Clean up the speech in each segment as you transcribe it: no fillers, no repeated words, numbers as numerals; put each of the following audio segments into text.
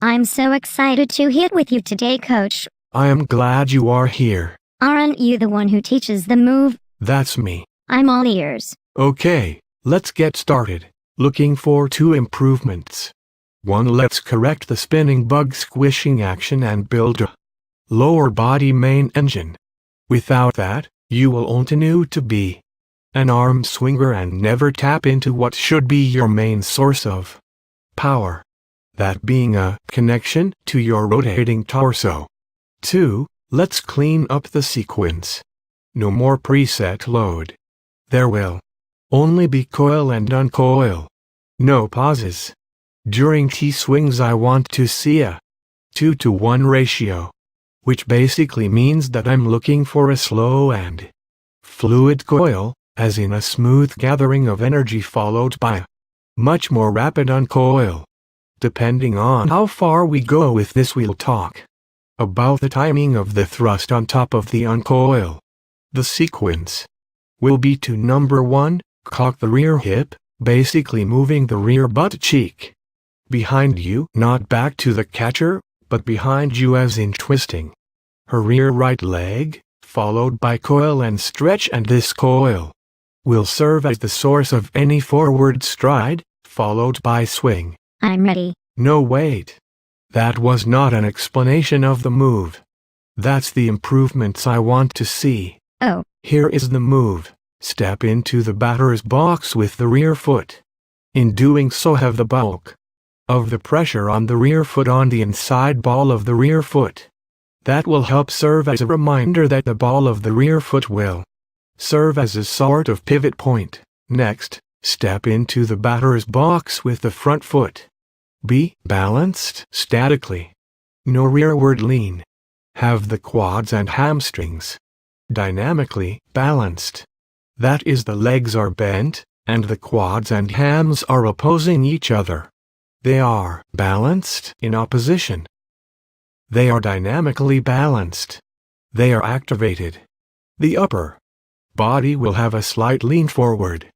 I'm so excited to hit with you today, Coach. I am glad you are here. Aren't you the one who teaches the move? That's me. I'm all ears. Okay, let's get started. Looking for 2 improvements. 1. Let's correct the spinning bug squishing action and build a lower body main engine. Without that, you will continue to be an arm swinger and never tap into what should be your main source of power. That being a connection to your rotating torso. 2. Let's clean up the sequence. No more preset load. There will only be coil and uncoil. No pauses. During T-swings I want to see a 2-to-1 ratio, which basically means that I'm looking for a slow and fluid coil, as in a smooth gathering of energy followed by a much more rapid uncoil. Depending on how far we go with this, we'll talk about the timing of the thrust on top of the uncoil. The sequence will be to number 1, cock the rear hip, basically moving the rear butt cheek behind you, not back to the catcher, but behind you as in twisting her rear right leg, followed by coil and stretch, and this coil will serve as the source of any forward stride, followed by swing. I'm ready. No, wait. That was not an explanation of the move. That's the improvements I want to see. Oh. Here is the move. Step into the batter's box with the rear foot. In doing so, have the bulk of the pressure on the rear foot on the inside ball of the rear foot. That will help serve as a reminder that the ball of the rear foot will serve as a sort of pivot point. Next, step into the batter's box with the front foot. Be balanced statically. No rearward lean. Have the quads and hamstrings dynamically balanced. That is, the legs are bent, and the quads and hams are opposing each other. They are balanced in opposition. They are dynamically balanced. They are activated. The upper body will have a slight lean forward,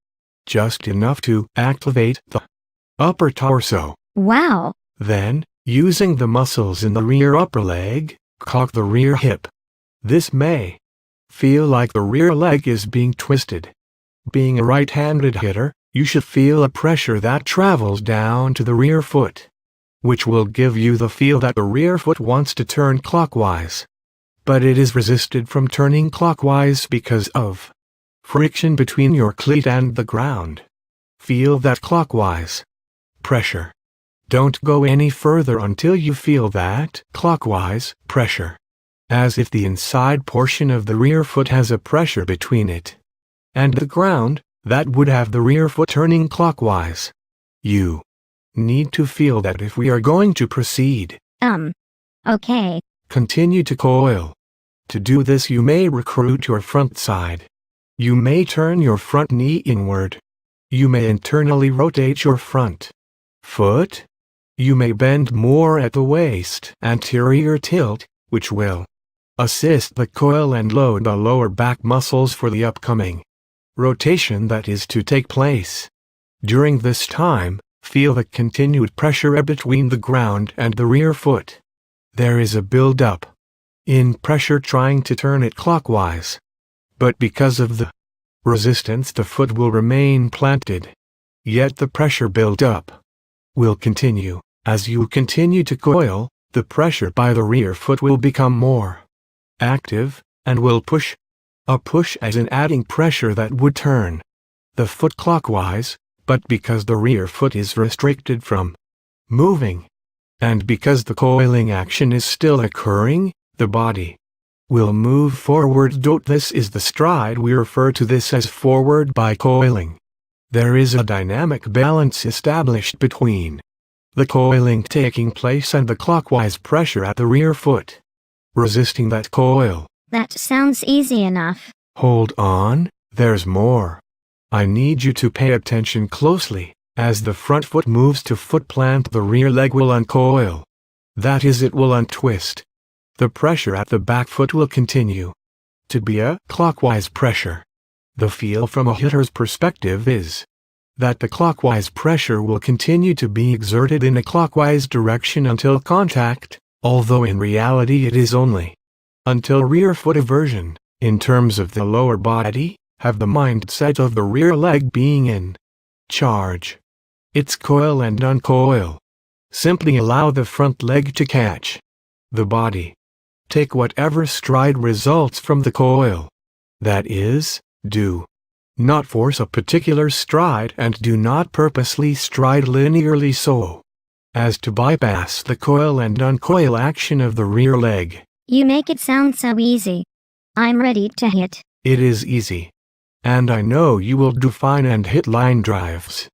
just enough to activate the upper torso. Wow. Then, using the muscles in the rear upper leg, cock the rear hip. This may feel like the rear leg is being twisted. Being a right-handed hitter, you should feel a pressure that travels down to the rear foot, which will give you the feel that the rear foot wants to turn clockwise. But it is resisted from turning clockwise because of friction between your cleat and the ground. Feel that clockwise pressure. Don't go any further until you feel that clockwise pressure, as if the inside portion of the rear foot has a pressure between it and the ground that would have the rear foot turning clockwise. You need to feel that if we are going to proceed. Okay. Continue to coil. To do this, you may recruit your front side. You may turn your front knee inward. You may internally rotate your front foot. You may bend more at the waist, anterior tilt, which will assist the coil and load the lower back muscles for the upcoming rotation that is to take place. During this time, feel the continued pressure between the ground and the rear foot. There is a build-up in pressure trying to turn it clockwise, but because of the resistance, the foot will remain planted. Yet the pressure build-up will continue. As you continue to coil, the pressure by the rear foot will become more active, and will push. A push as in adding pressure that would turn the foot clockwise, but because the rear foot is restricted from moving, and because the coiling action is still occurring, the body will move forward. This is the stride. We refer to this as forward by coiling. There is a dynamic balance established between the coiling taking place and the clockwise pressure at the rear foot, resisting that coil. That sounds easy enough. Hold on, there's more. I need you to pay attention closely. As the front foot moves to foot plant, the rear leg will uncoil. That is, it will untwist. The pressure at the back foot will continue to be a clockwise pressure. The feel from a hitter's perspective is that the clockwise pressure will continue to be exerted in a clockwise direction until contact, although in reality it is only until rear foot eversion. In terms of the lower body, have the mindset of the rear leg being in charge. Its coil and uncoil. Simply allow the front leg to catch the body. Take whatever stride results from the coil. That is, do not force a particular stride and do not purposely stride linearly so as to bypass the coil and uncoil action of the rear leg. You make it sound so easy. I'm ready to hit. It is easy. And I know you will do fine and hit line drives.